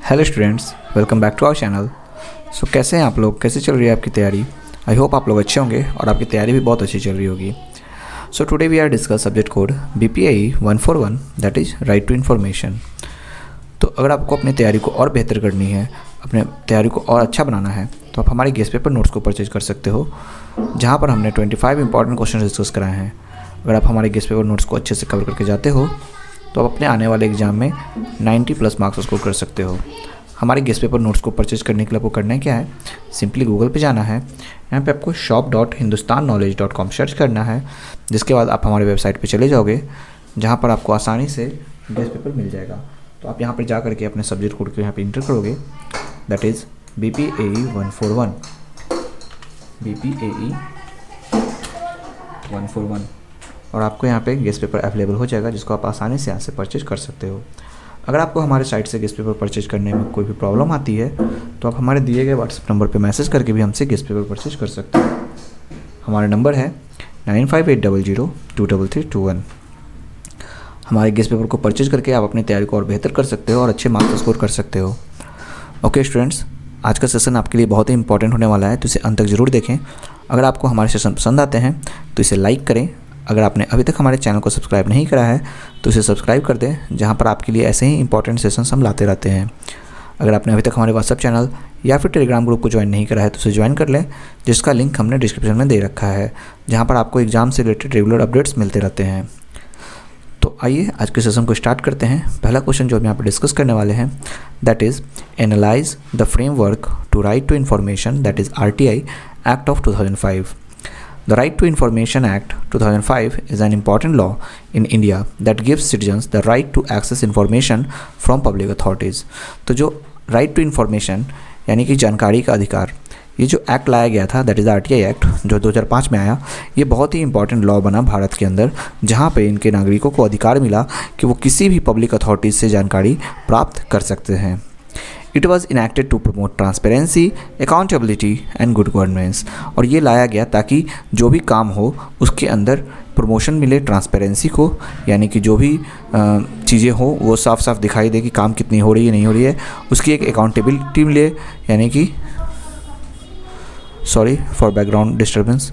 Hello students, welcome back to our channel. So कैसे हैं आप लोग? कैसे चल रही है आपकी तैयारी? आई होप आप लोग अच्छे होंगे और आपकी तैयारी भी बहुत अच्छी चल रही होगी। So today we are discuss subject code BPAE 141, that is right to information. तो अगर आपको अपनी तैयारी को और बेहतर करनी है, अपने तैयारी को और अच्छा बनाना है, तो आप हमारे गेस्ट पेपर नोट्स को परचेज कर सकते हो, जहाँ पर हमने 25 इंपॉर्टेंट क्वेश्चन डिस्कस कराए हैं। अगर आप हमारे गेस्ट पेपर नोट्स को अच्छे से कवर करके जाते हो तो आप अपने आने वाले एग्जाम में 90+ मार्क्स स्कोर कर सकते हो। हमारे गेस्ट पेपर नोट्स को परचेज करने के लिए आपको करना है क्या है? सिंपली गूगल पे जाना है, यहाँ पे आपको shop.hindustanknowledge.com सर्च करना है, जिसके बाद आप हमारे वेबसाइट पे चले जाओगे, जहाँ पर आपको आसानी से गेस्ट पेपर मिल जाएगा। तो आप यहाँ पर जा करके अपने सब्जेक्ट कोड को यहाँ पे इंटर करोगे, दैट इज़ BPAE 141, BPAE 141, और आपको यहाँ पे गेस्ट पेपर अवेलेबल हो जाएगा, जिसको आप आसानी से यहाँ से परचेज कर सकते हो। अगर आपको हमारे साइट से गेस्ट पेपर परचेज करने में कोई भी प्रॉब्लम आती है तो आप हमारे दिए गए व्हाट्सएप नंबर पे मैसेज करके भी हमसे गेस्ट पेपर परचेज कर सकते हो। हमारा नंबर है 9580023321। हमारे गेस्ट पेपर को परचेज करके आप अपनी तैयारी को और बेहतर कर सकते हो और अच्छे मार्क्स स्कोर कर सकते हो। ओके स्टूडेंट्स, आज का सेशन आपके लिए बहुत ही इंपॉर्टेंट होने वाला है, तो इसे अंत तक ज़रूर देखें। अगर आपको हमारे सेशन पसंद आते हैं तो इसे लाइक करें। अगर आपने अभी तक हमारे चैनल को सब्सक्राइब नहीं करा है तो इसे सब्सक्राइब कर दें, जहां पर आपके लिए ऐसे ही इंपॉर्टेंट सेशंस हम लाते रहते हैं। अगर आपने अभी तक हमारे व्हाट्सएप चैनल या फिर टेलीग्राम ग्रुप को ज्वाइन नहीं करा है तो उसे ज्वाइन कर लें, जिसका लिंक हमने डिस्क्रिप्शन में दे रखा है, जहां पर आपको एग्जाम से रिलेटेड रेगुलर अपडेट्स मिलते रहते हैं। तो आइए आज के सेशन को स्टार्ट करते हैं। पहला क्वेश्चन जो हम यहाँ पर डिस्कस करने वाले हैं, that is analyse the framework to right to information, that is RTI act of 2005। The Right to Information Act 2005 is an important law in India that gives citizens the right to access information from public authorities. तो जो right to information यानी कि जानकारी का अधिकार, ये जो act लाया गया था, दैट इज़ RTI एक्ट, जो 2005 में आया, ये बहुत ही इंपॉर्टेंट लॉ बना भारत के अंदर, जहाँ पे इनके नागरिकों को अधिकार मिला कि वो किसी भी पब्लिक अथॉरिटीज़ से जानकारी प्राप्त कर सकते हैं। It was enacted to promote transparency, accountability and good governance। और ये लाया गया ताकि जो भी काम हो उसके अंदर प्रमोशन मिले ट्रांसपेरेंसी को, यानी कि जो भी चीज़ें हो वो साफ साफ दिखाई दे कि काम कितनी हो रही है, नहीं हो रही है, उसकी एक अकाउंटेबिलिटी मिले, यानी कि सॉरी फॉर बैकग्राउंड डिस्टर्बेंस,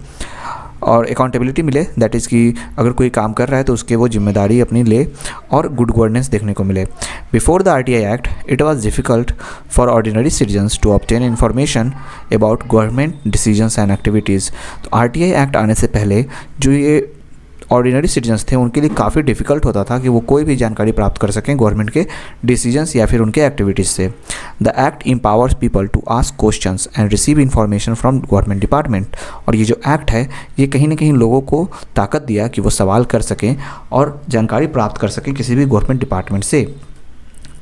और अकाउंटेबिलिटी मिले, दैट इज़ कि अगर कोई काम कर रहा है तो उसके वो जिम्मेदारी अपनी ले, और गुड गवर्नेंस देखने को मिले। Before the RTI act it was difficult for ordinary citizens to obtain information about government decisions and activities. तो RTI एक्ट आने से पहले जो ये ऑर्डिनरी सिटीजन्स थे उनके लिए काफ़ी डिफ़िकल्ट होता था कि वो कोई भी जानकारी प्राप्त कर सकें गवर्नमेंट के डिसीजंस या फिर उनके एक्टिविटीज़ से। The act empowers people to ask questions and receive information from government department. और ये जो एक्ट है ये कहीं ना कहीं लोगों को ताकत दिया कि वो सवाल कर सकें और जानकारी प्राप्त कर सकें किसी भी गवर्नमेंट डिपार्टमेंट से।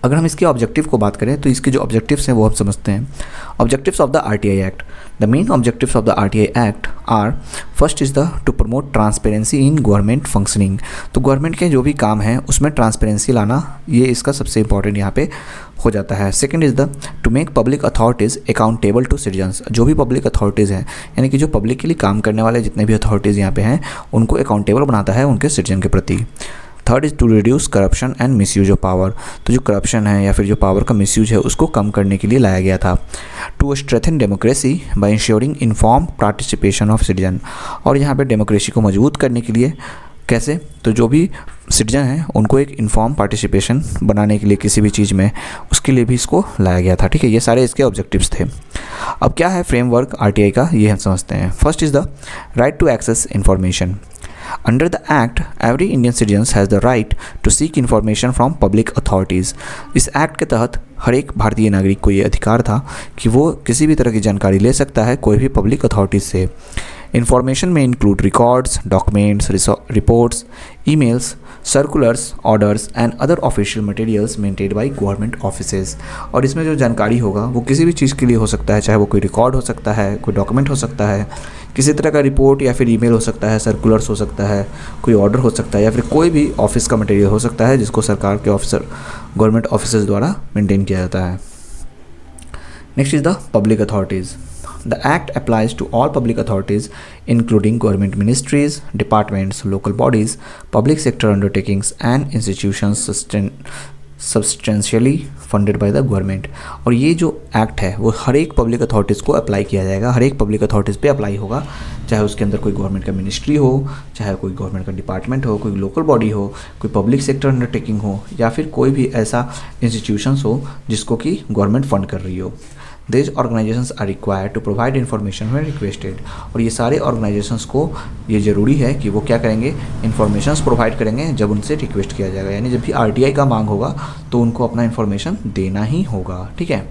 अगर हम इसके ऑब्जेक्टिव को बात करें तो इसके जो ऑब्जेक्टिव्स हैं वो हम समझते हैं। Objectives of the RTI act, the main objectives of the RTI act are, first is the to promote transparency in government functioning. तो गवर्नमेंट के जो भी काम हैं उसमें ट्रांसपेरेंसी लाना, ये इसका सबसे इंपॉर्टेंट यहाँ पे हो जाता है। Second is the to make public authorities accountable to citizens. जो भी पब्लिक अथॉरिटीज़ हैं, यानी कि जो पब्लिक के लिए काम करने वाले जितने भी अथॉरिटीज़ यहाँ पे हैं, उनको अकाउंटेबल बनाता है उनके सिटीजन के प्रति। Third is to reduce corruption and misuse of power. तो जो करप्शन है या फिर जो पावर का मिसयूज है उसको कम करने के लिए लाया गया था। To strengthen democracy by ensuring inform participation of citizen. और यहाँ पे डेमोक्रेसी को मजबूत करने के लिए कैसे? तो जो भी सिटीजन हैं उनको एक इन्फॉर्म पार्टिसिपेशन बनाने के लिए किसी भी चीज़ में, उसके लिए भी इसको लाया गया था। ठीक है, ये सारे इसके ऑब्जेक्टिव्स थे। अब क्या है फ्रेमवर्क RTI का, ये हम समझते हैं। First is the right to access information. Under the Act, every Indian citizen has the right to seek information from public authorities। इस एक्ट के तहत हर एक भारतीय नागरिक को ये अधिकार था कि वो किसी भी तरह की जानकारी ले सकता है कोई भी पब्लिक अथॉरिटीज़ से। इन्फॉर्मेशन में include records, documents, reports, emails, circulars, orders and other official materials maintained by government offices. और इसमें जो जानकारी होगा वो किसी भी चीज़ के लिए हो सकता है, चाहे वो कोई रिकॉर्ड हो सकता है, कोई डॉक्यूमेंट हो सकता है, किसी तरह का रिपोर्ट या फिर ईमेल हो सकता है, सर्कुलर्स हो सकता है, कोई ऑर्डर हो सकता है, या फिर कोई भी ऑफिस का मटेरियल हो सकता है जिसको सरकार के ऑफिसर, गवर्नमेंट ऑफिसर्स द्वारा मेंटेन किया जाता है। Next is the public authorities. The Act applies to all public authorities, including government ministries, departments, local bodies, public sector undertakings, and institutions substantially funded by the government. और ये जो act है वो हर एक पब्लिक अथॉरिटीज़ को apply किया जाएगा, हर एक पब्लिक अथॉरिटीज़ पे अप्लाई होगा, चाहे उसके अंदर कोई गवर्नमेंट का मिनिस्ट्री हो, चाहे कोई गवर्नमेंट का डिपार्टमेंट हो, कोई लोकल बॉडी हो, कोई पब्लिक सेक्टर अंडरटेकिंग हो, या फिर कोई भी ऐसा इंस्टीट्यूशंस हो जिसको कि गवर्नमेंट फंड कर रही हो। These organizations are required to provide information when requested। और ये सारे ऑर्गेनाइजेशंस को ये ज़रूरी है कि वो क्या करेंगे, इन्फॉर्मेशंस प्रोवाइड करेंगे जब उनसे रिक्वेस्ट किया जाएगा, यानी जब भी आरटीआई का मांग होगा तो उनको अपना इन्फॉर्मेशन देना ही होगा, ठीक है।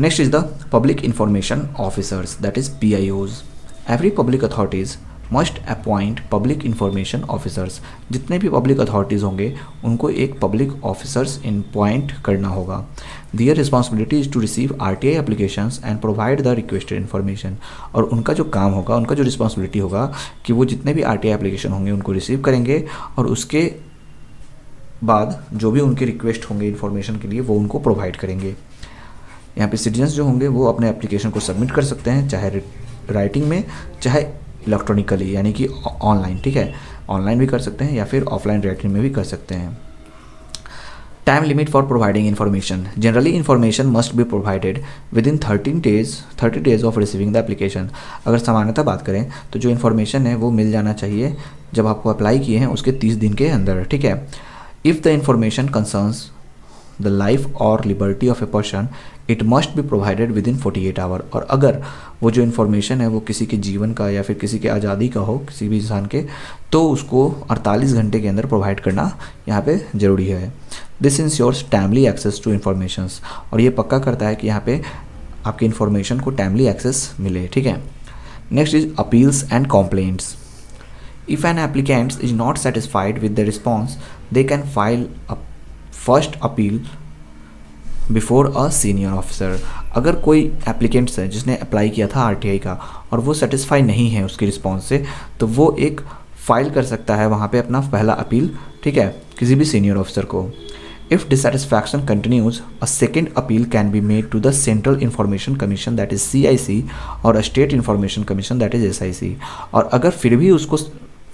Next is the public information officers, that is PIOs। Every public authorities must appoint public information officers. जितने भी पब्लिक अथॉरिटीज़ होंगे उनको एक पब्लिक ऑफिसर्स अपॉइंट करना होगा। Their responsibility is to receive RTI applications and provide the requested information. और उनका जो काम होगा, उनका जो रिस्पॉन्सिबिलिटी होगा कि वो जितने भी RTI एप्लीकेशन होंगे उनको रिसीव करेंगे और उसके बाद जो भी उनके रिक्वेस्ट होंगे इन्फॉर्मेशन के लिए वो उनको प्रोवाइड करेंगे। यहाँ पे सिटीजन्स जो होंगे वो अपने एप्लीकेशन को सबमिट कर सकते हैं, चाहे राइटिंग में चाहे इलेक्ट्रॉनिकली, यानी कि ऑनलाइन, ठीक है, ऑनलाइन भी कर सकते हैं या फिर ऑफलाइन राइटिंग में भी कर सकते हैं। Time limit for providing information, generally information must be provided with in 30 days of receiving the application. अगर सामान्यतः बात करें तो जो इन्फॉर्मेशन है वो मिल जाना चाहिए जब आपको अप्लाई किए हैं उसके 30 दिन के अंदर, ठीक है। If the information concerns the life और liberty of a person it must be provided within 48 hour. और अगर वो जो इन्फॉर्मेशन है वो किसी के जीवन का या फिर किसी के आज़ादी का हो, किसी भी इंसान के, तो उसको 48 घंटे के अंदर प्रोवाइड करना यहाँ पे ज़रूरी है। This ensures timely access to informations. और ये पक्का करता है कि यहाँ पे आपकी इन्फॉर्मेशन को टाइमली एक्सेस मिले, ठीक है। Next is appeals and complaints. If an applicant is not satisfied with the response they can file a first appeal before a senior officer. अगर कोई एप्लीकेंट्स है जिसने अप्लाई किया था RTI का और वो सेटिस्फाई नहीं है उसके रिस्पॉन्स से, तो वो एक फ़ाइल कर सकता है वहाँ पे अपना पहला अपील, ठीक है, किसी भी सीनियर ऑफिसर को। If dissatisfaction continues a second appeal can be made to the central information commission that is CIC और state information commission that is SIC। और अगर फिर भी उसको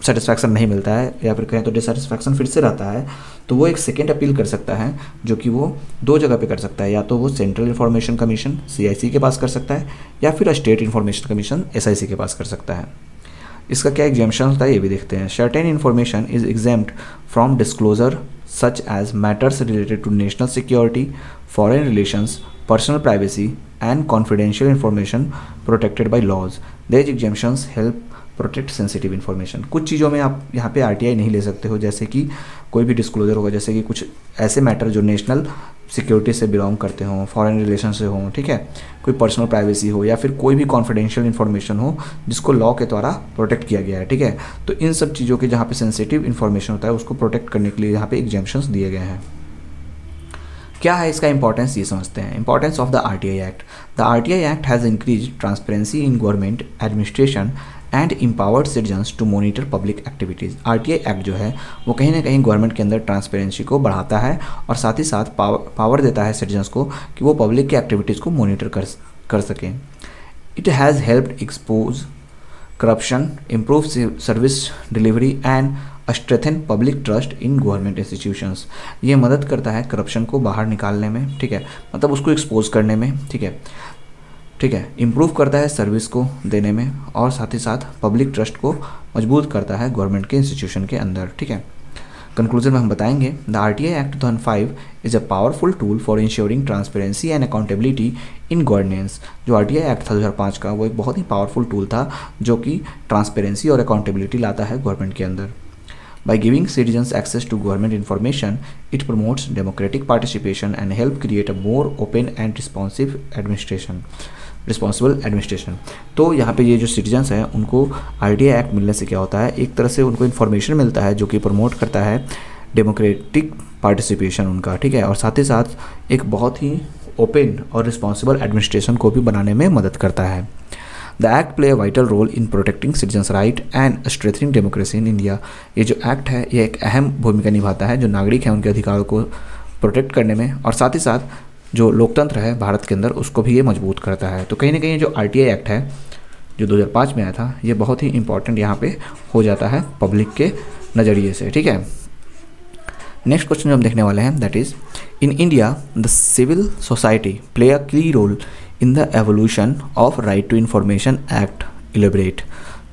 सेटिस्फैक्शन नहीं मिलता है या फिर कहें तो डिससेटिस्फैक्शन फिर से रहता है, तो वो एक सेकेंड अपील कर सकता है, जो कि वो 2 जगह पे कर सकता है। या तो वो सेंट्रल इन्फॉर्मेशन कमीशन CIC के पास कर सकता है या फिर स्टेट इन्फॉर्मेशन कमीशन SIC के पास कर सकता है। इसका क्या एग्जाम्पशन होता है ये भी देखते हैं। Certain information is exempt from disclosure such as matters related to national security, foreign relations, personal privacy and confidential information protected by laws. These exemptions help protect sensitive information. कुछ चीज़ों में आप यहाँ पे RTI नहीं ले सकते हो, जैसे कि कोई भी डिस्क्लोजर होगा, जैसे कि कुछ ऐसे मैटर जो नेशनल सिक्योरिटी से बिलोंग करते हों, फॉरेन रिलेशन से हों, ठीक है, कोई पर्सनल प्राइवेसी हो या फिर कोई भी कॉन्फिडेंशियल इन्फॉर्मेशन हो जिसको लॉ के द्वारा प्रोटेक्ट किया गया है, ठीक है। तो इन सब चीज़ों के जहाँ पे सेंसिटिव इन्फॉर्मेशन होता है उसको प्रोटेक्ट करने के लिए यहाँ पे एग्जाम्पशंस दिए गए हैं। क्या है इसका इंपॉर्टेंस, ये समझते हैं। Importance of the RTI act. The RTI act has increase transparency in government administration and empowered citizens to monitor public activities. RTI act जो है वो कहीं ना कहीं गवर्नमेंट के अंदर ट्रांसपेरेंसी को बढ़ाता है और साथ ही साथ पावर देता है सिटीजन्स को कि वो पब्लिक की एक्टिविटीज़ को मॉनिटर कर सकें। It has helped expose corruption, improve service delivery and strengthen public trust in government institutions. ये मदद करता है करप्शन को बाहर निकालने में, ठीक है, मतलब उसको एक्सपोज करने में, ठीक है, इम्प्रूव करता है सर्विस को देने में और साथ ही साथ पब्लिक ट्रस्ट को मजबूत करता है गवर्नमेंट के इंस्टीट्यूशन के अंदर, ठीक है। कंक्लूजन में हम बताएंगे the RTI act 2005 is a powerful tool for ensuring transparency and accountability in governance. जो RTI एक्ट था 2005 का वो एक बहुत ही पावरफुल टूल था जो कि ट्रांसपेरेंसी और अकाउंटेबिलिटी लाता है गवर्नमेंट के अंदर। By giving citizens access to government information, it promotes democratic participation and help create a more open and responsible administration। तो यहाँ पे ये जो सिटीजन्स हैं उनको RTI एक्ट मिलने से क्या होता है, एक तरह से उनको इन्फॉर्मेशन मिलता है जो कि प्रमोट करता है डेमोक्रेटिक पार्टिसिपेशन उनका, ठीक है, और साथ ही साथ एक बहुत ही ओपन और रिस्पॉन्सिबल एडमिनिस्ट्रेशन को भी बनाने में मदद करता है। The act play a vital role in protecting citizens right and strengthening democracy in India. ये जो एक्ट है ये एक अहम भूमिका निभाता है जो नागरिक हैं उनके अधिकारों को प्रोटेक्ट करने में और साथ ही साथ जो लोकतंत्र है भारत के अंदर उसको भी ये मजबूत करता है। तो कहीं ना कहीं जो RTI एक्ट है जो 2005 में आया था ये बहुत ही इंपॉर्टेंट यहाँ पे हो जाता है पब्लिक के नज़रिए से, ठीक है। नेक्स्ट क्वेश्चन जो हम देखने वाले हैं that is in India the civil society play a key role in the evolution of right to information act elaborate.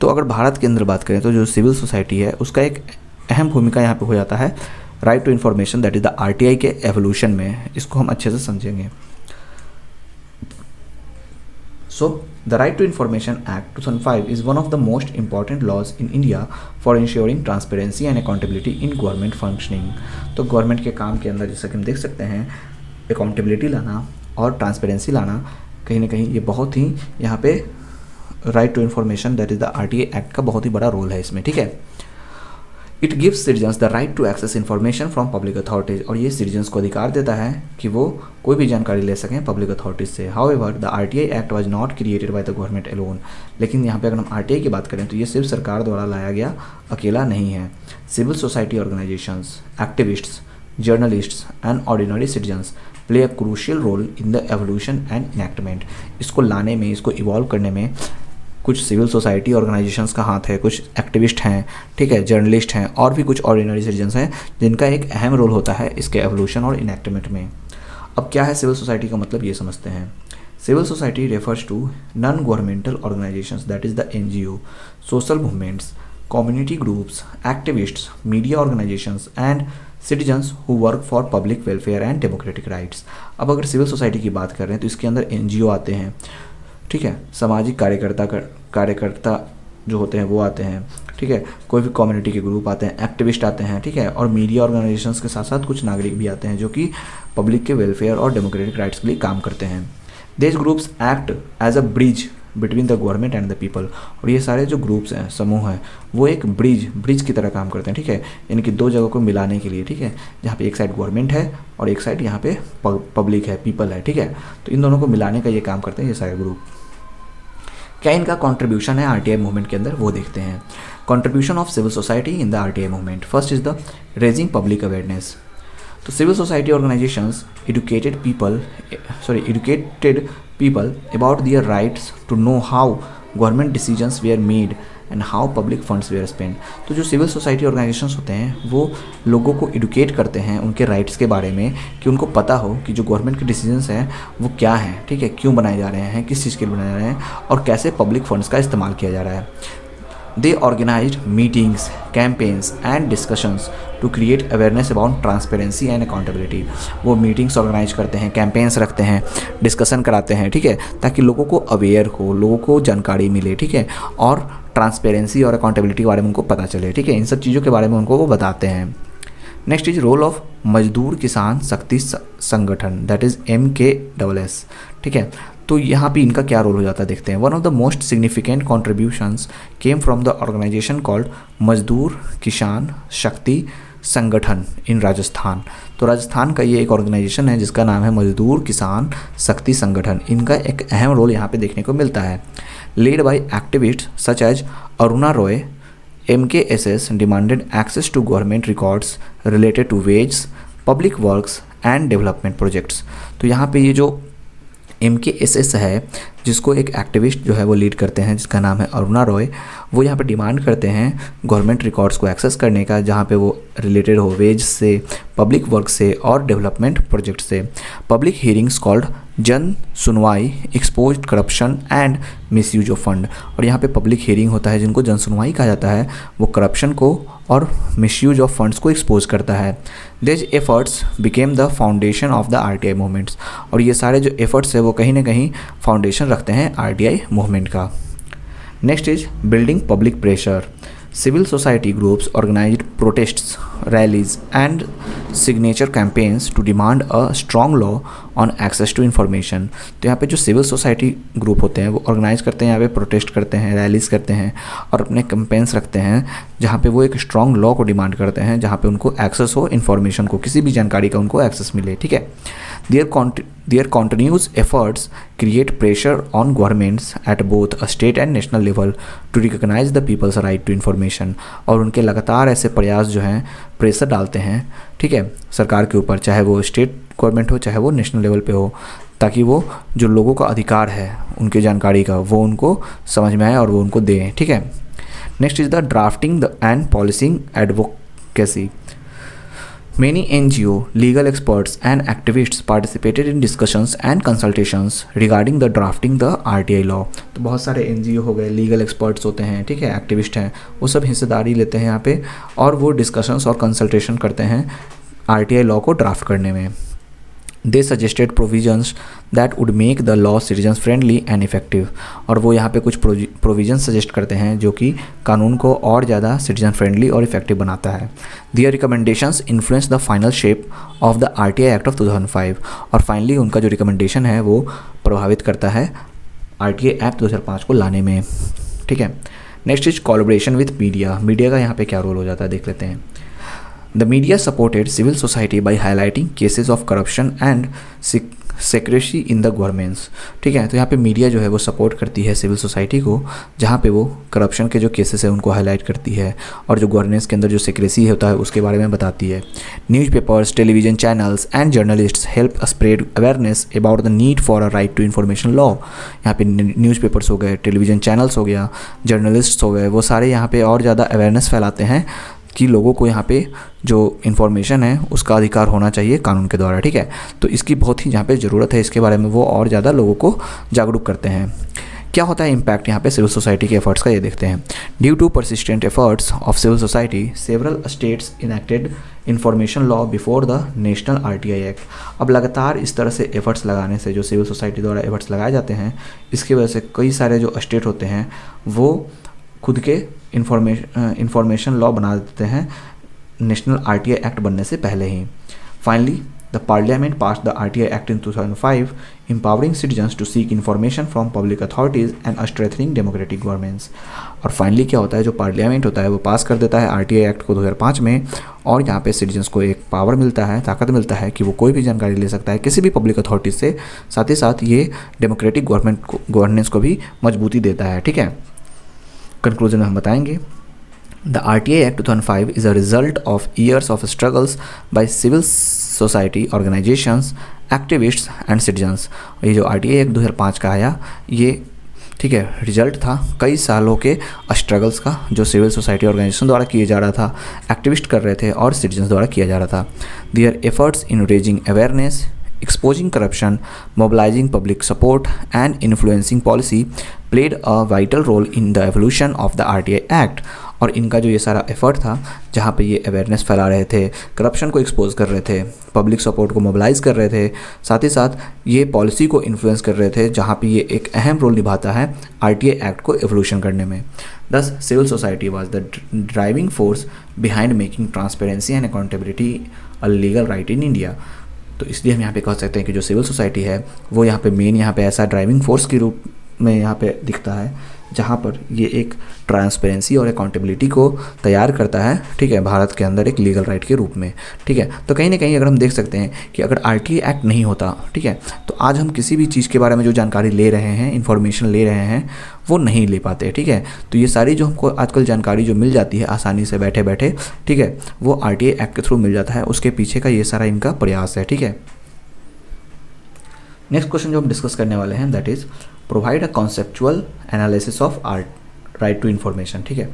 तो अगर भारत के अंदर बात करें तो जो सिविल सोसाइटी है उसका एक अहम भूमिका यहाँ पे हो जाता है right to information that is the RTI के एवोल्यूशन में। इसको हम अच्छे से समझेंगे। So, the Right to Information Act 2005 is one of the most important laws in India for ensuring transparency and accountability in government functioning। तो government के काम के अंदर जैसा कि हम देख सकते हैं अकाउंटेबिलिटी लाना और ट्रांसपेरेंसी लाना कहीं ना कहीं ये बहुत ही यहाँ पे right to information that is the RTI act का बहुत ही बड़ा रोल है इसमें, ठीक है। It gives citizens the right to access information from public authorities, और ये सिटीजन्स को अधिकार देता है कि वो कोई भी जानकारी ले सकें पब्लिक अथॉरिटीज़ से। However the RTI act was not created by the government alone, लेकिन यहाँ पे अगर हम आरटीआई की बात करें तो ये सिर्फ सरकार द्वारा लाया गया अकेला नहीं है। Civil society organisations, activists, journalists and ordinary citizens play a crucial role in the evolution and enactment. इसको लाने में, इसको इवॉल्व करने में कुछ सिविल सोसाइटी ऑर्गेनाइजेशंस का हाथ है, कुछ एक्टिविस्ट हैं, ठीक है, जर्नलिस्ट हैं और भी कुछ ऑर्डिनरी सिटीजन्स हैं जिनका एक अहम रोल होता है इसके एवोल्यूशन और इनैक्टमेंट में। अब क्या है सिविल सोसाइटी का मतलब, ये समझते हैं। Civil society refers to non governmental organisations that is the NGO, social movements, community groups, activists, media organisations and citizens who work for public welfare and democratic rights. अब अगर सिविल सोसाइटी की बात कर रहे हैं तो इसके अंदर एनजीओ आते हैं, ठीक है, सामाजिक कार्यकर्ता जो होते हैं वो आते हैं, ठीक है, कोई भी कम्युनिटी के ग्रुप आते हैं, एक्टिविस्ट आते हैं, ठीक है, और मीडिया ऑर्गेनाइजेशंस के साथ साथ कुछ नागरिक भी आते हैं जो कि पब्लिक के वेलफेयर और डेमोक्रेटिक राइट्स के लिए काम करते हैं। This groups act as a bridge between the government and the people, और ये सारे जो ग्रुप्स हैं, समूह हैं, वो एक ब्रिज की तरह काम करते हैं, ठीक है, यानी कि दो जगहों को मिलाने के लिए, ठीक है, जहाँ पे एक साइड गवर्नमेंट है और एक साइड यहाँ पे पब्लिक है, पीपल है, ठीक है, तो इन दोनों को मिलाने का ये काम करते हैं ये सारे ग्रुप। क्या इनका कंट्रीब्यूशन है आरटीआई मूवमेंट के अंदर, वो देखते हैं। Contribution of civil society in the RTI movement, first is the raising public awareness. तो civil society organisations educated people about their rights to know how government decisions were made and how public funds were spent। तो जो civil society organisations होते हैं वो लोगों को educate करते हैं उनके राइट्स के बारे में कि उनको पता हो कि जो गवर्नमेंट के डिसीजंस हैं वो क्या हैं, ठीक है, क्यों बनाए जा रहे हैं, किस चीज़ के लिए बनाए जा रहे हैं और कैसे पब्लिक फंड्स का इस्तेमाल किया जा रहा है। They organized meetings, campaigns and discussions to create awareness about transparency and accountability। वो मीटिंग्स ऑर्गेनाइज करते हैं, कैंपेन्स रखते हैं, डिस्कशन कराते हैं, ठीक है, ताकि लोगों को अवेयर हो, लोगों को जानकारी मिले, ठीक है, और ट्रांसपेरेंसी और अकाउंटेबिलिटी के बारे में उनको पता चले, ठीक है, इन सब चीज़ों के बारे में उनको वो बताते हैं। नेक्स्ट इज रोल ऑफ मजदूर किसान शक्ति संगठन दैट इज़ MKSS, ठीक है, तो यहाँ पे इनका क्या रोल हो जाता है देखते हैं। One of the most significant contributions came from the organisation called Mazdoor Kisan शक्ति संगठन इन राजस्थान। तो राजस्थान का ये एक ऑर्गेनाइजेशन है जिसका नाम है मजदूर किसान शक्ति संगठन। इनका एक अहम रोल यहाँ पे देखने को मिलता है। Led by activist such as Aruna Roy, MKSS demanded access to government records related to wages, public works and development projects। तो यहाँ पे ये जो MKSS है जिसको एक एक्टिविस्ट जो है वो लीड करते हैं जिसका नाम है अरुणा रॉय, वो यहाँ पे डिमांड करते हैं गवर्नमेंट रिकॉर्ड्स को एक्सेस करने का जहाँ पे वो रिलेटेड हो वेज से, पब्लिक वर्क से और डेवलपमेंट प्रोजेक्ट से। पब्लिक हियरिंग्स कॉल्ड जन सुनवाई exposed corruption and misuse of fund, और यहाँ पे पब्लिक हियरिंग होता है जिनको जन सुनवाई कहा जाता है, वो करप्शन को और मिसयूज ऑफ फंड्स को एक्सपोज करता है। This efforts became the foundation of the RTI movements, और ये सारे जो एफर्ट्स है वो कहीं ना कहीं फाउंडेशन रखते हैं आरटीआई मूवमेंट का। Next is building public pressure. Civil society groups organized protests, rallies and signature campaigns to demand a strong law on access to information। तो यहाँ पे जो सिविल सोसाइटी ग्रुप होते हैं वो ऑर्गेनाइज करते हैं, यहाँ पे प्रोटेस्ट करते हैं, रैलीज करते हैं और अपने कैंपेन्स रखते हैं जहाँ पे वो एक स्ट्रॉन्ग लॉ को डिमांड करते हैं जहाँ पे उनको एक्सेस हो इन्फॉर्मेशन को, किसी भी जानकारी का उनको एक्सेस मिले, ठीक है। Their continuous efforts create pressure on governments at both a state and national level to recognize the people's right to information। और उनके लगातार ऐसे प्रयास जो हैं प्रेशर डालते हैं, ठीक है, सरकार के ऊपर, चाहे वो स्टेट गवर्नमेंट हो चाहे वो नेशनल लेवल पे हो, ताकि वो जो लोगों का अधिकार है उनके जानकारी का वो उनको समझ में आए और वो उनको दें, ठीक है। Next is the drafting and policing advocacy. Many NGO, legal experts and activists participated in discussions and consultations regarding the drafting the RTI law। तो बहुत सारे NGO हो गए, लीगल एक्सपर्ट्स होते हैं, ठीक है, एक्टिविस्ट हैं, वो सब हिस्सेदारी लेते हैं यहाँ पे और वो डिस्कशंस और कंसल्टेशन करते हैं RTI लॉ को ड्राफ्ट करने में। दे suggested provisions that would make the law citizens friendly and effective. और वो यहाँ पे कुछ प्रोविजन सजेस्ट करते हैं जो कि कानून को और ज़्यादा सिटीजन फ्रेंडली और इफेक्टिव बनाता है। Their recommendations influence the final shape of the RTI act of 2005। और फाइनली उनका जो रिकमेंडेशन है वो प्रभावित करता है RTI एक्ट 2005 को लाने में, ठीक है। Next is collaboration with media. Media का यहाँ पे क्या रोल हो जाता है देख लेते हैं। The media supported civil society by highlighting cases of corruption and secrecy in the governments। ठीक है, तो यहाँ पे मीडिया जो है वो सपोर्ट करती है सिविल सोसाइटी को, जहाँ पे वो करप्शन के जो केसेस है उनको हाईलाइट करती है और जो गवर्नेंस के अंदर जो सीक्रेसी होता है उसके बारे में बताती है। Newspapers, television channels and journalists help spread awareness about the need for a right to information law. यहाँ पे न्यूज़पेपर्स हो गए, टेलीविजन चैनल्स हो गया, जर्नलिस्ट्स हो गए, वो सारे यहाँ पे और ज़्यादा अवेयरनेस फैलाते हैं कि लोगों को यहाँ पे जो इन्फॉर्मेशन है उसका अधिकार होना चाहिए कानून के द्वारा, ठीक है। तो इसकी बहुत ही जहाँ पे ज़रूरत है, इसके बारे में वो और ज़्यादा लोगों को जागरूक करते हैं। क्या होता है इम्पैक्ट यहाँ पे सिविल सोसाइटी के एफर्ट्स का, ये देखते हैं। Due to persistent efforts of civil society several states enacted information law before the national RTI act. अब लगातार इस तरह से एफर्ट्स लगाने से, जो सिविल सोसाइटी द्वारा एफर्ट्स लगाए जाते हैं, इसकी वजह से कई सारे जो स्टेट होते हैं वो खुद के इन्फॉर्मेशन लॉ बना देते हैं नेशनल RTI एक्ट बनने से पहले ही। Finally the parliament pass the RTI act in 2005 empowering citizens to seek information from public authorities and strengthening democratic governments। और फाइनली क्या होता है, जो पार्लियामेंट होता है वो पास कर देता है RTI एक्ट को 2005 में, और यहाँ पे सिटीजन्स को एक पावर मिलता है, ताकत मिलता है कि वो कोई भी जानकारी ले सकता है किसी भी पब्लिक अथॉरिटी से। साथ ही साथ ये डेमोक्रेटिक गवर्नेंस को भी मजबूती देता है, ठीक है। कंक्लूजन में हम बताएंगे, the RTI act 2005 is a result of years of struggles by civil society organisations, activists and citizens. ये जो RTI एक्ट 2005 का आया, ये ठीक है रिजल्ट था कई सालों के स्ट्रगल्स का, जो सिविल सोसाइटी ऑर्गेनाइजेशन द्वारा किए जा रहा था, एक्टिविस्ट कर रहे थे और सिटीजन्स द्वारा किया जा रहा था। Their efforts in raising awareness, exposing corruption, mobilizing public support and influencing policy played a vital role in the evolution of the RTI Act। और इनका जो ये सारा एफर्ट था, जहाँ पे ये अवेयरनेस फैला रहे थे, करप्शन को एक्सपोज कर रहे थे, पब्लिक सपोर्ट को मोबिलाइज कर रहे थे, साथ ही साथ ये पॉलिसी को इन्फ्लुएंस कर रहे थे, जहाँ पे ये एक अहम रोल निभाता है RTI एक्ट को एवोल्यूशन करने में। Thus, civil society was the driving force behind making transparency and accountability a legal right in India। तो इसलिए हम यहाँ पे कह सकते हैं कि जो सिविल सोसाइटी है वो यहाँ पे मेन यहाँ पे ऐसा ड्राइविंग फोर्स के रूप में यहाँ पे दिखता है, जहाँ पर ये एक ट्रांसपेरेंसी और अकाउंटेबिलिटी को तैयार करता है, ठीक है, भारत के अंदर एक लीगल राइट के रूप में, ठीक है। तो कहीं ना कहीं अगर हम देख सकते हैं कि अगर RTI एक्ट नहीं होता, ठीक है, तो आज हम किसी भी चीज़ के बारे में जो जानकारी ले रहे हैं, इन्फॉर्मेशन ले रहे हैं, वो नहीं ले पाते, ठीक है। तो ये सारी जो हमको आजकल जानकारी जो मिल जाती है आसानी से बैठे बैठे, ठीक है, वो RTI एक्ट के थ्रू मिल जाता है। उसके पीछे का ये सारा इनका प्रयास है, ठीक है। नेक्स्ट क्वेश्चन जो हम डिस्कस करने वाले हैं, that is provide a conceptual analysis of right to information, ठीक है।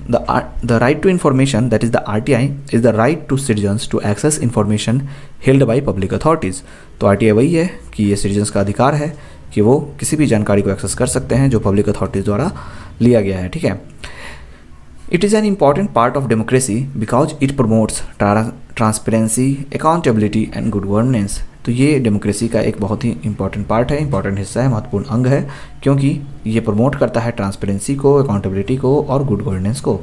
The right to information, that is the RTI, is the right to citizens to access information held by public authorities। तो RTI वही है कि ये citizens का अधिकार है कि वो किसी भी जानकारी को एक्सेस कर सकते हैं जो पब्लिक अथॉरिटीज़ द्वारा लिया गया है, ठीक है। It is an important part of democracy because it promotes transparency, accountability and good governance। तो ये डेमोक्रेसी का एक बहुत ही इंपॉर्टेंट पार्ट है, इंपॉर्टेंट हिस्सा है, महत्वपूर्ण अंग है, क्योंकि ये प्रमोट करता है ट्रांसपेरेंसी को, अकाउंटेबिलिटी को और गुड गवर्नेंस को।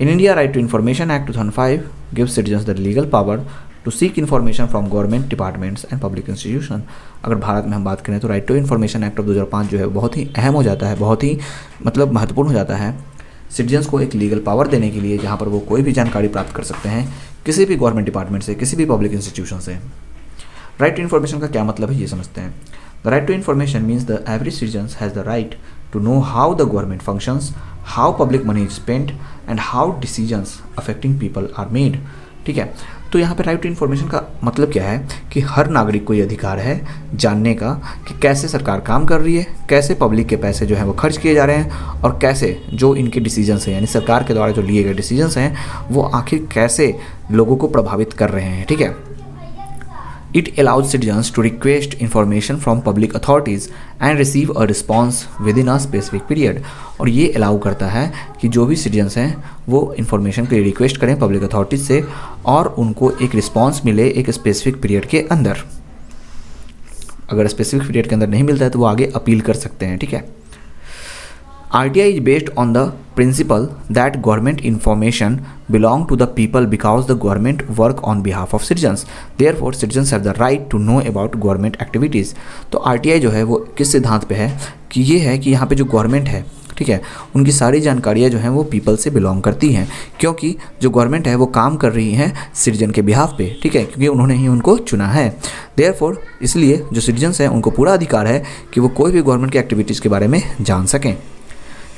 In India, right to information act 2005 gives citizens the legal power to seek information from government departments and public institution. अगर भारत में हम बात करें तो right to information act of 2005 जो है बहुत ही अहम हो जाता है, बहुत ही मतलब महत्वपूर्ण हो जाता है सिटीजन्स को एक लीगल पावर देने के लिए, जहाँ पर वो कोई भी जानकारी प्राप्त कर सकते हैं किसी भी गवर्नमेंट डिपार्टमेंट से, किसी भी पब्लिक इंस्टीट्यूशन से। राइट टू इन्फॉर्मेशन का क्या मतलब है ये समझते हैं। The right to information means the every citizens has the right to know how the government functions, how public money is spent and how decisions affecting people are made. ठीक है। तो यहाँ पे राइट टू इन्फॉर्मेशन का मतलब क्या है कि हर नागरिक को ये अधिकार है जानने का कि कैसे सरकार काम कर रही है, कैसे पब्लिक के पैसे जो हैं वो खर्च किए जा रहे हैं, और कैसे जो इनके डिसीजंस हैं यानी सरकार के द्वारा जो लिए गए डिसीजंस हैं वो आखिर कैसे लोगों को प्रभावित कर रहे हैं, ठीक है। It allows citizens to request information from public authorities and receive a response within a specific period। और ये अलाउ करता है कि जो भी सिटीजन्स हैं वो इन्फॉर्मेशन के लिए रिक्वेस्ट करें पब्लिक अथॉरिटीज़ से और उनको एक रिस्पॉन्स मिले एक स्पेसिफिक पीरियड के अंदर। अगर स्पेसिफिक पीरियड के अंदर नहीं मिलता है तो वो आगे अपील कर सकते हैं, ठीक है। RTI is based on the principle that government information belong to the people because the government work on behalf of citizens. Therefore, citizens have the right to know about government activities. तो RTI जो है वो किस सिद्धांत पे है कि ये है कि यहाँ पे जो गवर्नमेंट है, ठीक है, उनकी सारी जानकारियाँ जो हैं वो पीपल से बिलोंग करती हैं, क्योंकि जो गवर्नमेंट है वो काम कर रही है सिटीजन के बिहाफ पे, ठीक है, क्योंकि उन्होंने ही उनको चुना है। देयरफॉर इसलिए जो सिटीजन्स हैं उनको पूरा अधिकार है कि वो कोई भी गवर्नमेंट की एक्टिविटीज़ के बारे में जान सकें।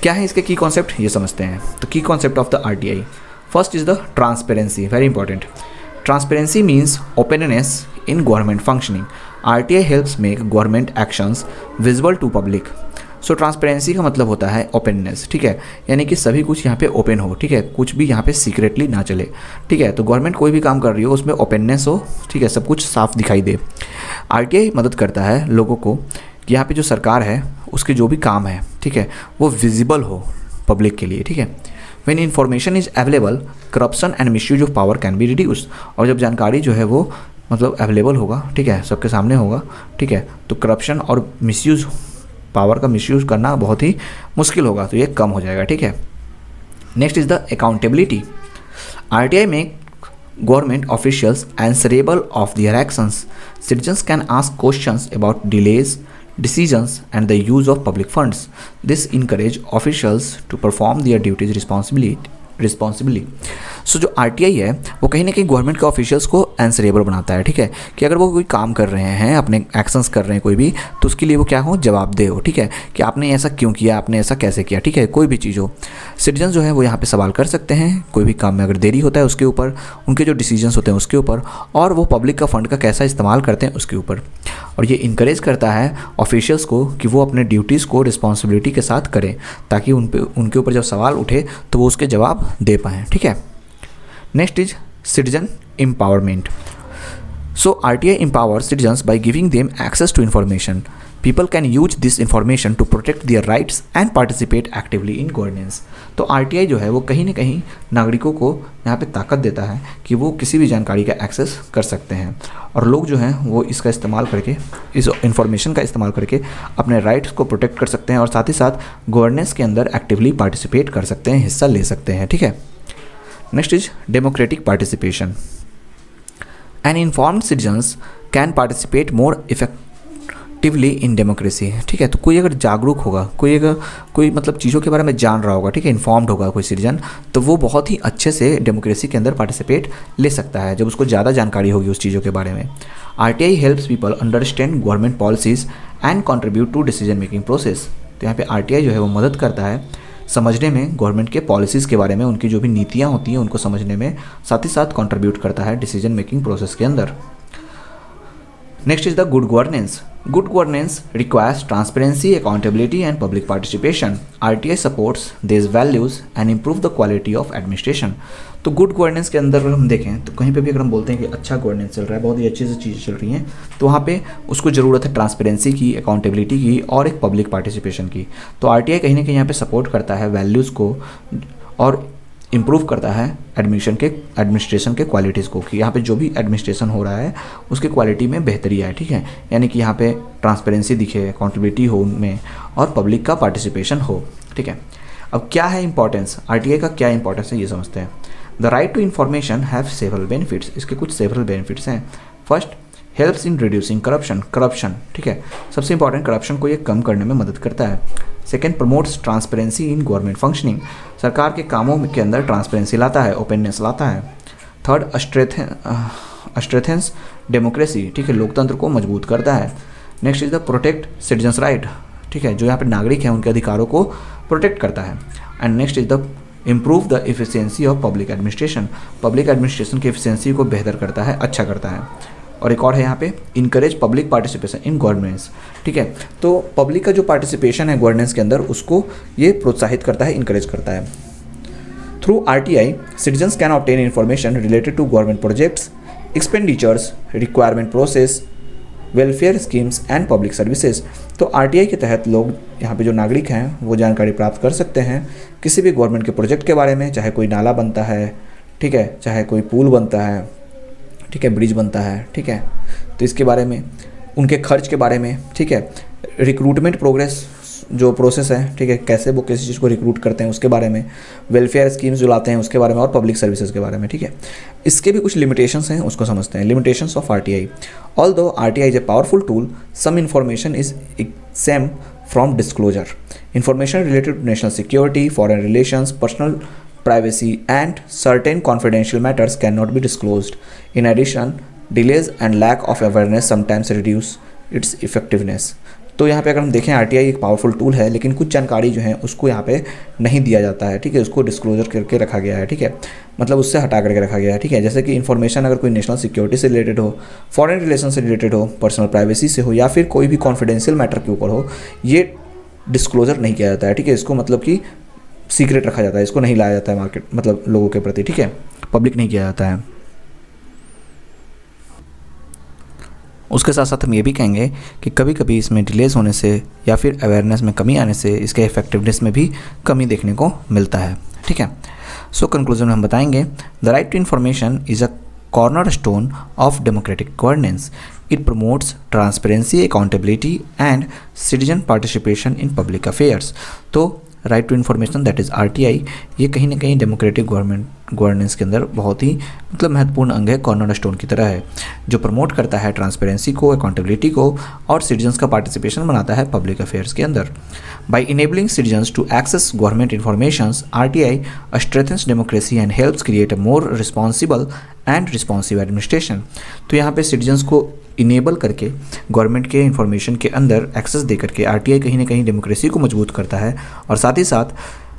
क्या है इसके की कॉन्सेप्ट, ये समझते हैं। तो की concept of the RTI, first is the transparency, very important. Transparency means openness in government functioning. RTI helps make government actions visible to public. So transparency का मतलब होता है ओपननेस, ठीक है, यानी कि सभी कुछ यहाँ पे ओपन हो, ठीक है, कुछ भी यहाँ पे सीक्रेटली ना चले, ठीक है। तो गवर्नमेंट कोई भी काम कर रही हो उसमें ओपननेस हो, ठीक है, सब कुछ साफ दिखाई दे। RTI मदद करता है लोगों को कि यहाँ पे जो सरकार है उसके जो भी काम है, ठीक है, वो विजिबल हो पब्लिक के लिए, ठीक है। When information is available corruption and misuse of power can be reduce. और जब जानकारी जो है वो मतलब अवेलेबल होगा, ठीक है, सबके सामने होगा, ठीक है, तो करप्शन और मिसयूज, पावर का मिसयूज करना बहुत ही मुश्किल होगा, तो ये कम हो जाएगा, ठीक है। Next is the accountability. RTI में government officials answerable of their actions. Citizens can ask questions about delays, decisions and the use of public funds. This encourage officials to perform their duties responsibly. सो जो RTI है वो कहीं ना कहीं government के officials को answerable बनाता है, ठीक है, कि अगर वो कोई काम कर रहे हैं, अपने एक्शंस कर रहे हैं कोई भी, तो उसके लिए वो क्या हो, जवाबदेह हो, ठीक है, कि आपने ऐसा क्यों किया, आपने ऐसा कैसे किया, ठीक है, कोई भी चीज़ हो। सिटीजन जो है वो यहाँ पे सवाल कर सकते हैं कोई भी काम में अगर देरी होता है उसके ऊपर, उनके जो डिसीजंस होते हैं उसके ऊपर, और वो पब्लिक का फंड का कैसा इस्तेमाल करते हैं उसके ऊपर। और ये इनकरेज करता है ऑफिशियल्स को कि वो अपने ड्यूटीज़ को रिस्पॉन्सिबिलिटी के साथ करें, ताकि उनके ऊपर जब सवाल उठे तो वो उसके जवाब दे पाएँ, ठीक है। Next is citizen empowerment. So RTI empowers citizens by giving them access to information. People can use this information to protect their rights and participate actively in governance. तो RTI जो है वो कहीं ना कहीं नागरिकों को यहाँ पे ताकत देता है कि वो किसी भी जानकारी का एक्सेस कर सकते हैं, और लोग जो हैं वो इसका इस्तेमाल करके, इस इंफॉर्मेशन का इस्तेमाल करके अपने राइट्स को प्रोटेक्ट कर सकते हैं, और साथ ही साथ गवर्नेंस के अंदर एक्टिवली पार्टिसिपेट कर सकते हैं, हिस्सा ले सकते हैं, ठीक है। Next is democratic participation. An informed citizens can participate more effectively in democracy. ठीक है, तो कोई अगर जागरूक होगा, कोई मतलब चीज़ों के बारे में जान रहा होगा, ठीक है, इन्फॉर्म्ड होगा कोई सिटीजन, तो वो बहुत ही अच्छे से डेमोक्रेसी के अंदर पार्टिसिपेट ले सकता है जब उसको ज़्यादा जानकारी होगी उस चीज़ों के बारे में। RTI helps people understand government policies and contribute to decision making process. तो यहाँ पे RTI जो है वो मदद करता है समझने में गवर्नमेंट के पॉलिसीज़ के बारे में, उनकी जो भी नीतियाँ होती हैं उनको समझने में, साथ ही साथ कंट्रीब्यूट करता है डिसीजन मेकिंग प्रोसेस के अंदर। Next is the good governance. Good governance requires transparency, accountability and public participation. RTI supports these values and improve the quality of administration. तो गुड गवर्नेंस के अंदर अगर हम देखें तो कहीं पे भी अगर हम बोलते हैं कि अच्छा गवर्नेंस चल रहा है, बहुत ही अच्छी से चीज़ें चल रही हैं, तो वहाँ पे उसको ज़रूरत है ट्रांसपेरेंसी की, अकाउंटेबिलिटी की और एक पब्लिक पार्टिसिपेशन की। तो RTI कहीं ना कहीं यहाँ पे सपोर्ट करता है वैल्यूज़ को और इम्प्रूव करता है एडमिनिस्ट्रेशन के क्वालिटीज़ को, कि यहाँ पे जो भी एडमिनिस्ट्रेशन हो रहा है उसके क्वालिटी में बेहतरी आए, ठीक है, यानी कि यहाँ पे ट्रांसपेरेंसी दिखे, अकाउंटेबिलिटी हो उनमें और पब्लिक का पार्टिसिपेशन हो, ठीक है। अब क्या है इंपॉर्टेंस, RTI का क्या इंपॉर्टेंस है ये समझते हैं। The right to information have several benefits. इसके कुछ सेवरल बेनिफिट्स हैं. First, helps in reducing corruption, ठीक है, सबसे इंपॉर्टेंट करप्शन को ये कम करने में मदद करता है. Second, promotes transparency in government functioning, सरकार के कामों के अंदर ट्रांसपेरेंसी लाता है, ओपननेस लाता है. थर्ड, स्ट्रेथेंस डेमोक्रेसी, ठीक है, लोकतंत्र को मजबूत करता है. Next is the protect citizens right, ठीक है, जो यहाँ पे नागरिक हैं उनके अधिकारों को प्रोटेक्ट करता है. And next is the improve the efficiency of public administration, public administration की एफिशिएंसी को बेहतर करता है, अच्छा करता है। और एक और है यहाँ पे encourage public participation in governance, ठीक है। तो पब्लिक का जो पार्टिसिपेशन है गवर्नेंस के अंदर उसको ये प्रोत्साहित करता है, इनकरेज करता है। Through RTI citizens can obtain information related to government projects, expenditures, requirement process, welfare schemes and public services. तो RTI के तहत लोग यहाँ पे जो नागरिक हैं वो जानकारी प्राप्त कर सकते हैं किसी भी गवर्नमेंट के प्रोजेक्ट के बारे में, चाहे कोई नाला बनता है, ठीक है, चाहे कोई पुल बनता है, ठीक है, ब्रिज बनता है, ठीक है, तो इसके बारे में, उनके खर्च के बारे में, ठीक है, रिक्रूटमेंट प्रोग्रेस जो प्रोसेस है, ठीक है, कैसे वो किसी चीज़ को रिक्रूट करते हैं उसके बारे में, वेलफेयर स्कीम्स जो लाते हैं उसके बारे में, और पब्लिक सर्विसेज के बारे में, ठीक है। इसके भी कुछ लिमिटेशंस हैं, उसको समझते हैं। Limitations of RTI। Although RTI is a powerful tool, some information is exempt from disclosure. Information related to national security, foreign relations, personal privacy and certain confidential matters cannot be disclosed. In addition, delays and lack of awareness sometimes reduce its effectiveness. तो यहाँ पे अगर हम देखें RTI एक powerful tool है, लेकिन कुछ जानकारी जो है उसको यहाँ पे नहीं दिया जाता है, ठीक है, उसको डिस्क्लोजर करके रखा गया है, ठीक है, मतलब उससे हटा करके रखा गया है, ठीक है। जैसे कि इन्फॉर्मेशन अगर कोई नेशनल सिक्योरिटी से रिलेटेड हो, फॉरेन रिलेशन से रिलेटेड हो, पर्सनल प्राइवेसी से हो, या फिर कोई भी कॉन्फिडेंशियल मैटर के ऊपर हो, ये डिस्क्लोजर नहीं किया जाता है, ठीक है। इसको मतलब कि सीक्रेट रखा जाता है, इसको नहीं लाया जाता है मार्केट, मतलब लोगों के प्रति, ठीक है, पब्लिक नहीं किया जाता है। उसके साथ साथ हम ये भी कहेंगे कि कभी कभी इसमें डिलेज होने से या फिर अवेयरनेस में कमी आने से इसके इफेक्टिवनेस में भी कमी देखने को मिलता है, ठीक है। सो कंक्लूजन में हम बताएंगे the right to information is a cornerstone of democratic governance. It promotes transparency, accountability and citizen participation in public affairs. तो right to information that is RTI ये कहीं ना कहीं डेमोक्रेटिक गवर्नेंस के अंदर बहुत ही मतलब महत्वपूर्ण अंग है, कॉर्नर स्टोन की तरह है, जो प्रमोट करता है ट्रांसपेरेंसी को, अकाउंटेबिलिटी को और सिटीजन्स का पार्टिसिपेशन बनाता है पब्लिक अफेयर्स के अंदर। By enabling citizens to access government informations RTI strengthens democracy and helps create a more responsible and responsive administration. तो यहाँ पे सिटीजन्स को इनेबल करके गवर्नमेंट के इंफॉर्मेशन के अंदर एक्सेस दे करके RTI कहीं ना कहीं डेमोक्रेसी को मजबूत करता है और साथ ही साथ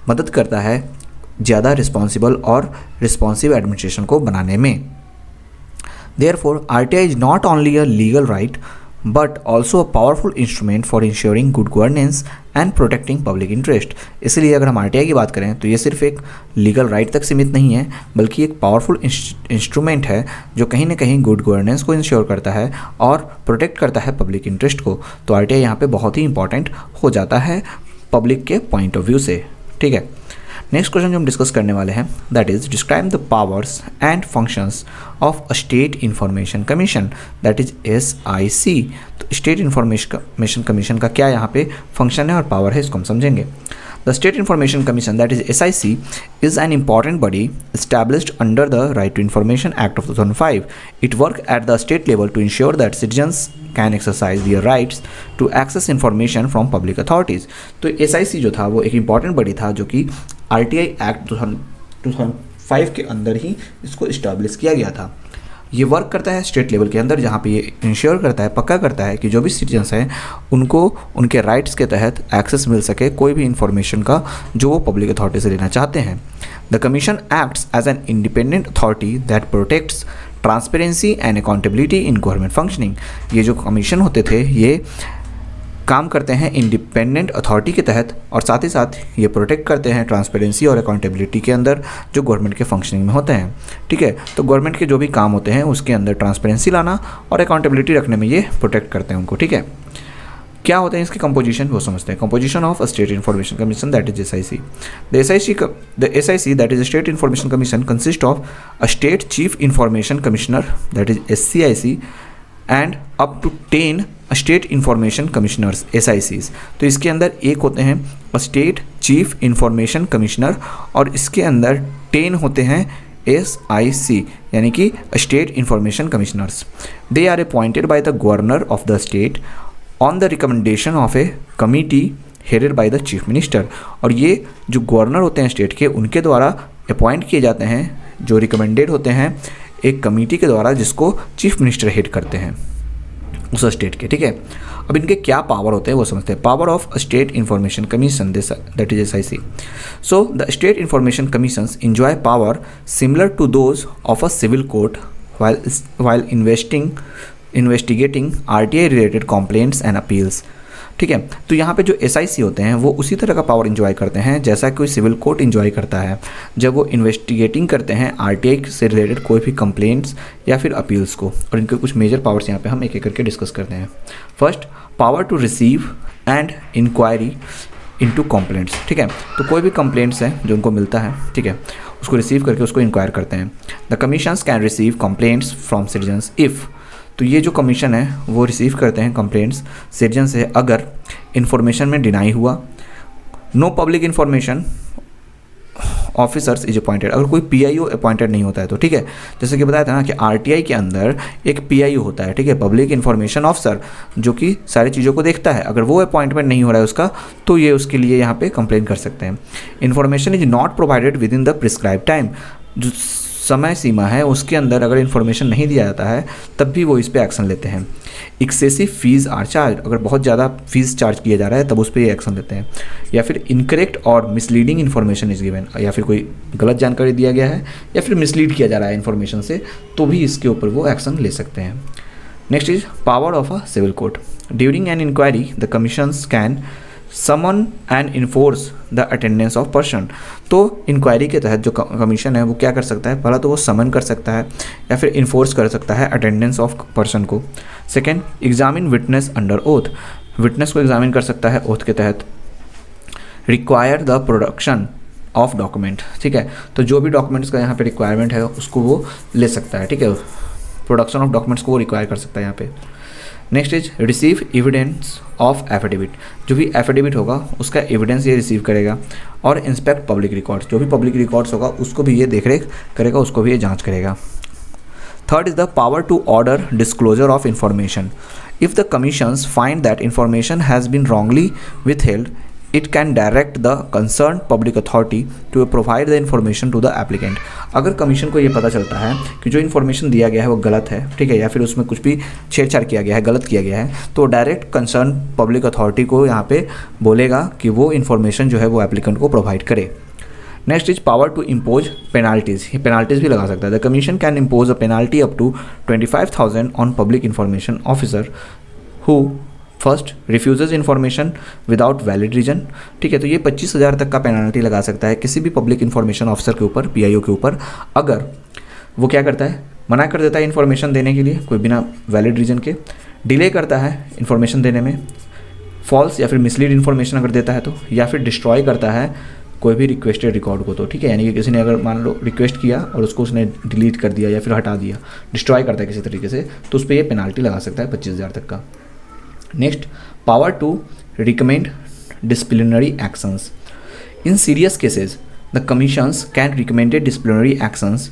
मदद करता है ज़्यादा रिस्पॉन्सिबल और रिस्पॉन्सिव एडमिनिस्ट्रेशन को बनाने में। Therefore RTI is not only a legal right but also a powerful instrument for ensuring good governance and protecting public interest। इसलिए अगर हम RTI की बात करें तो ये सिर्फ एक लीगल राइट तक सीमित नहीं है, बल्कि एक पावरफुल इंस्ट्रूमेंट है जो कहीं ना कहीं गुड गवर्नेंस को इंश्योर करता है और प्रोटेक्ट करता है पब्लिक इंटरेस्ट को। तो RTI यहाँ पे बहुत ही इंपॉर्टेंट हो जाता है पब्लिक के पॉइंट ऑफ व्यू से, ठीक है। नेक्स्ट क्वेश्चन जो हम डिस्कस करने वाले हैं that is describe the powers and functions of a state information commission that is SIC। तो स्टेट इंफॉर्मेशन कमीशन का क्या यहाँ पे फंक्शन है और पावर है, इसको हम समझेंगे। The State Information Commission, that is SIC, is an important body established under the Right to Information Act of 2005. It works at the state level to ensure that citizens can exercise their rights to access information from public authorities. तो SIC जो था वो एक important body था जो कि RTI Act 2005 के अंदर ही इसको इस्टेब्लिश किया गया था। ये वर्क करता है स्टेट लेवल के अंदर, जहाँ पे ये इंश्योर करता है, पक्का करता है कि जो भी सिटीजन्स हैं उनको उनके राइट्स के तहत एक्सेस मिल सके कोई भी इंफॉर्मेशन का जो वो पब्लिक अथॉरिटी से लेना चाहते हैं। The commission acts as an independent authority that protects transparency and accountability in government functioning. ये जो कमीशन होते थे ये काम करते हैं इंडिपेंडेंट अथॉरिटी के तहत और साथ ही साथ ये प्रोटेक्ट करते हैं ट्रांसपेरेंसी और अकाउंटेबिलिटी के अंदर जो गवर्नमेंट के फंक्शनिंग में होते हैं, ठीक है। तो गवर्नमेंट के जो भी काम होते हैं उसके अंदर ट्रांसपेरेंसी लाना और अकाउंटेबिलिटी रखने में ये प्रोटेक्ट करते हैं उनको, ठीक है। क्या होते हैं इसके कंपोजिशन वो समझते हैं। Composition of state information commission that is SIC। The SIC that is state information commission consist of a state chief information commissioner that is SCIC and up to 10 state information commissioners SICs। तो इसके अंदर एक होते हैं state chief information commissioner और इसके अंदर 10 होते हैं SIC यानी कि state information commissioners. They are appointed by the governor of the state on the recommendation of a committee headed by the chief minister. और ये जो गवर्नर होते हैं स्टेट के उनके द्वारा अपॉइंट किए जाते हैं, जो रिकमेंडेड होते हैं एक कमेटी के द्वारा जिसको चीफ मिनिस्टर हेड करते हैं। उस स्टेट के, ठीक है। अब इनके क्या पावर होते हैं वो समझते हैं। Power of state information commission, that is SIC। So the state information commissions enjoy power similar to those of a civil court while investigating RTI related complaints and appeals, ठीक है। तो यहाँ पे जो SIC होते हैं वो उसी तरह का पावर इन्जॉय करते हैं जैसा कोई सिविल कोर्ट इन्जॉय करता है जब वो इन्वेस्टिगेटिंग करते हैं RTI से रिलेटेड कोई भी कंप्लेंट्स या फिर अपील्स को। और इनके कुछ मेजर पावर्स यहाँ पे हम एक एक करके डिस्कस करते हैं। First, power to receive and inquiry into complaints, ठीक है। तो कोई भी कंप्लेंट्स है जो उनको मिलता है, ठीक है, उसको रिसीव करके उसको इंक्वायर करते हैं। The commissions can receive complaints from citizens if, तो ये जो कमीशन है वो रिसीव करते हैं कंप्लेंट्स सिटीजन से अगर इन्फॉर्मेशन में डिनाई हुआ, no public information officers is appointed, अगर कोई PIO अपॉइंटेड नहीं होता है तो, ठीक है। जैसे कि बताया था ना कि RTI के अंदर एक PIO होता है, ठीक है, पब्लिक इन्फॉर्मेशन ऑफिसर, जो कि सारी चीज़ों को देखता है। अगर वो अपॉइंटमेंट नहीं हो रहा है उसका, तो ये उसके लिए यहाँ पे कंप्लेन कर सकते हैं। Information is not provided with in the prescribe time, जो समय सीमा है उसके अंदर अगर इन्फॉर्मेशन नहीं दिया जाता है तब भी वो इस पर एक्शन लेते हैं। एक्सेसिव फीस आर चार्ज, अगर बहुत ज़्यादा फीस चार्ज किया जा रहा है तब उस पर ये एक्शन लेते हैं। या फिर इनकरेक्ट और मिसलीडिंग इन्फॉर्मेशन इज गिवन, या फिर कोई गलत जानकारी दिया गया है या फिर मिसलीड किया जा रहा है इन्फॉर्मेशन से, तो भी इसके ऊपर वो एक्शन ले सकते हैं। Next is power of a civil court. During an inquiry the commissions can summon and enforce the attendance of person, तो इंक्वायरी के तहत जो कमीशन है वो क्या कर सकता है, पहला तो वो समन कर सकता है या फिर इन्फोर्स कर सकता है अटेंडेंस ऑफ पर्सन को। Second, examine witness under oath, witness को एग्जामिन कर सकता है ओथ के तहत। Require the production of document, ठीक है, तो जो भी डॉक्यूमेंट्स का यहाँ पे रिक्वायरमेंट है उसको वो ले सकता है, ठीक है, प्रोडक्शन ऑफ डॉक्यूमेंट्स को वो रिक्वायर कर सकता है यहाँ पे। Next is receive evidence of affidavit, जो भी एफिडेविट होगा उसका एविडेंस ये रिसीव करेगा। और इंस्पेक्ट पब्लिक रिकॉर्ड्स, जो भी पब्लिक रिकॉर्ड्स होगा उसको भी ये देख रेख करेगा, उसको भी ये जांच करेगा। Third is the power to order disclosure of information. If the commissions find that information has been wrongly withheld, it can direct the concerned public authority to provide the information to the applicant। अगर commission को ये पता चलता है कि जो information दिया गया है वो गलत है, ठीक है, या फिर उसमें कुछ भी छेड़छाड़ किया गया है, गलत किया गया है, तो डायरेक्ट कंसर्न पब्लिक अथॉरिटी को यहाँ पे बोलेगा कि वो इन्फॉर्मेशन जो है वो एप्लीकेंट को प्रोवाइड करे। Next is power to impose penalties, ये पेनाल्टीज भी लगा सकता है। The commission can impose a penalty up to 25,000 on public information officer who first refuses information without valid reason, ठीक है, तो ये 25,000 तक का पेनाल्टी लगा सकता है किसी भी पब्लिक इन्फॉर्मेशन ऑफिसर के ऊपर, PIO के ऊपर, अगर वो क्या करता है, मना कर देता है इन्फॉर्मेशन देने के लिए कोई बिना वैलिड रीजन के, डिले करता है इन्फॉर्मेशन देने में, फॉल्स या फिर मिसलीड इन्फॉर्मेशन अगर देता है तो, या फिर डिस्ट्रॉय करता है कोई भी रिक्वेस्टेड रिकॉर्ड को, तो ठीक है, यानी कि किसी ने अगर मान लो रिक्वेस्ट किया और उसको उसने डिलीट कर दिया या फिर हटा दिया, डिस्ट्रॉय करता है किसी तरीके से, तो उस पर ये पेनाल्टी लगा सकता है 25,000 तक का। Next, power to recommend disciplinary actions. In serious cases the commissions can recommended disciplinary actions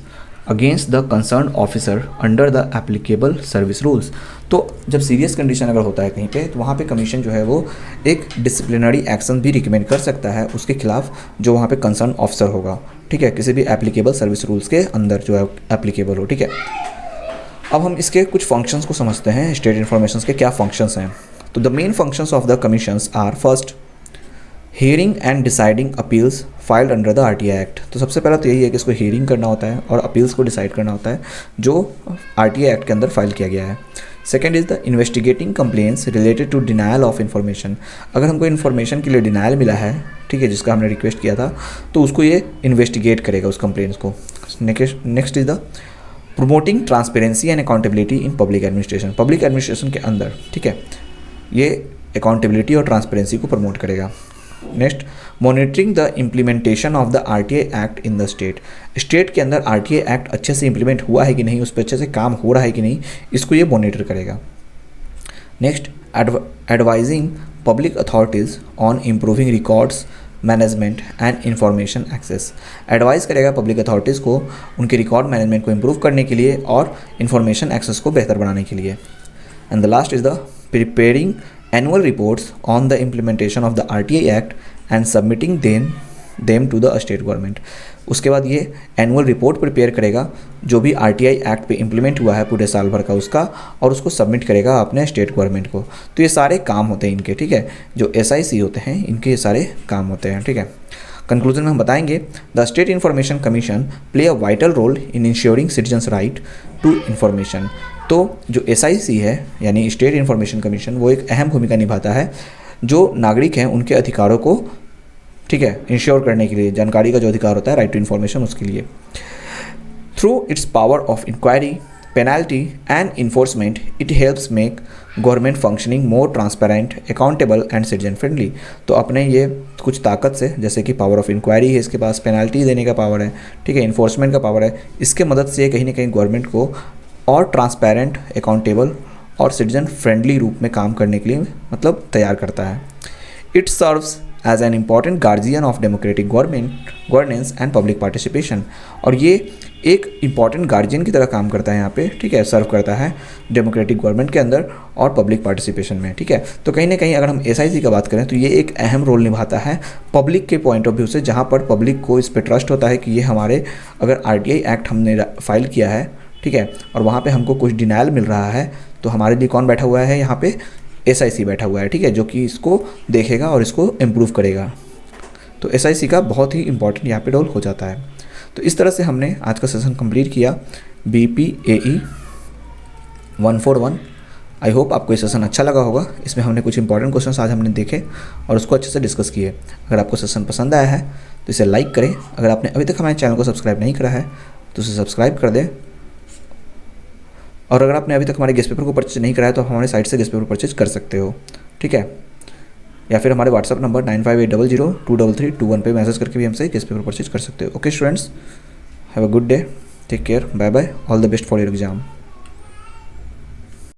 against the concern officer under the applicable service rules. तो जब सीरियस कंडीशन अगर होता है कहीं पे, तो वहाँ पे कमीशन जो है वो एक डिसिप्लिनरी एक्शन भी रिकमेंड कर सकता है उसके खिलाफ जो वहाँ पे कंसर्न ऑफिसर होगा, ठीक है, किसी भी एप्लीकेबल सर्विस रूल्स के अंदर जो है एप्लीकेबल हो, ठीक है। अब हम इसके कुछ फंक्शंस को समझते हैं, स्टेट इन्फॉर्मेशंस के क्या फंक्शंस हैं। तो the main functions of the commissions are first, hearing and deciding appeals filed under the RTI act. तो सबसे पहला तो यही है कि इसको हियरिंग करना होता है और अपील्स को डिसाइड करना होता है जो RTI एक्ट के अंदर फाइल किया गया है। Second is the investigating complaints related to denial of information. अगर हमको इन्फॉर्मेशन के लिए डिनायल मिला है, ठीक है, जिसका हमने रिक्वेस्ट किया था, तो उसको ये इन्वेस्टिगेट करेगा उस कंप्लेंट्स को। Next is the promoting transparency and accountability in public administration. Public administration के अंदर, ठीक है, ये अकाउंटेबिलिटी और ट्रांसपेरेंसी को प्रमोट करेगा। Next, monitoring the implementation of the RTI act in the state. State के अंदर RTI एक्ट अच्छे से इम्प्लीमेंट हुआ है कि नहीं, उस पर अच्छे से काम हो रहा है कि नहीं, इसको ये मॉनिटर करेगा। Next, advising public authorities on improving records management and information access. Advice करेगा पब्लिक अथॉरिटीज़ को उनके रिकॉर्ड मैनेजमेंट को इम्प्रूव करने के लिए और इंफॉर्मेशन एक्सेस को बेहतर बनाने के लिए। And the last is the preparing annual reports on the implementation of the RTI Act and submitting them them to the state government. उसके बाद ये एनुअल रिपोर्ट प्रिपेयर करेगा जो भी आरटीआई एक्ट पे इम्प्लीमेंट हुआ है पूरे साल भर का उसका, और उसको सबमिट करेगा अपने स्टेट गवर्नमेंट को। तो ये सारे काम होते हैं इनके, ठीक है, जो एसआईसी होते हैं इनके ये सारे काम होते हैं, ठीक है। कंक्लूजन में हम बताएंगे the state information commission play a vital role in ensuring citizens right to information. तो जो एसआईसी है यानी स्टेट इन्फॉर्मेशन कमीशन, वो एक अहम भूमिका निभाता है जो नागरिक हैं उनके अधिकारों को, ठीक है, इंश्योर करने के लिए, जानकारी का जो अधिकार होता है राइट टू इन्फॉर्मेशन उसके लिए। Through its power of inquiry, penalty and enforcement it helps make government functioning more transparent, accountable and citizen friendly. तो अपने ये कुछ ताकत से, जैसे कि पावर ऑफ इंक्वायरी है इसके पास, पेनल्टी देने का पावर है, ठीक है, इन्फोर्समेंट का पावर है, इसके मदद से कहीं ना कहीं गवर्नमेंट को और ट्रांसपेरेंट, अकाउंटेबल और सिटीजन फ्रेंडली रूप में काम करने के लिए मतलब तैयार करता है। It serves as an important guardian of democratic governance and public participation. और ये एक इम्पॉर्टेंट गार्जियन की तरह काम करता है यहाँ पे, ठीक है, सर्व करता है डेमोक्रेटिक गवर्नमेंट के अंदर और पब्लिक पार्टिसिपेशन में, ठीक है। तो कहीं ना कहीं अगर हम एसआईसी का बात करें तो ये एक अहम रोल निभाता है पब्लिक के पॉइंट ऑफ व्यू से, जहाँ पर पब्लिक को इस पर ट्रस्ट होता है कि ये हमारे, अगर आरटीआई एक्ट हमने फाइल किया है, ठीक है, और वहाँ पे हमको कुछ डिनायल मिल रहा है, तो हमारे लिए कौन बैठा हुआ है यहाँ पे, एसआईसी बैठा हुआ है, ठीक है, जो कि इसको देखेगा और इसको इम्प्रूव करेगा। तो एसआईसी का बहुत ही इंपॉर्टेंट यहाँ पे रोल हो जाता है। तो इस तरह से हमने आज का सेशन कंप्लीट किया BPAE 141। आई होप आपको ये सेशन अच्छा लगा होगा। इसमें हमने कुछ इंपॉर्टेंट क्वेश्चंस आज हमने देखे और उसको अच्छे से डिस्कस किए। अगर आपको सेशन पसंद आया है तो इसे लाइक करें। अगर आपने अभी तक हमारे चैनल को सब्सक्राइब नहीं करा है तो उसे सब्सक्राइब कर दें। और अगर आपने अभी तक हमारे गेस्ट पेपर को परचेज नहीं करा है तो हमारे साइट से गेस्ट पेपर परचेज कर सकते हो, ठीक है, या फिर हमारे व्हाट्सअप नंबर 9580023321 पे मैसेज करके भी हमसे गेस्ट पेपर परचेज कर सकते हो। Okay students, have a good day, take care, bye bye, all the best for your exam.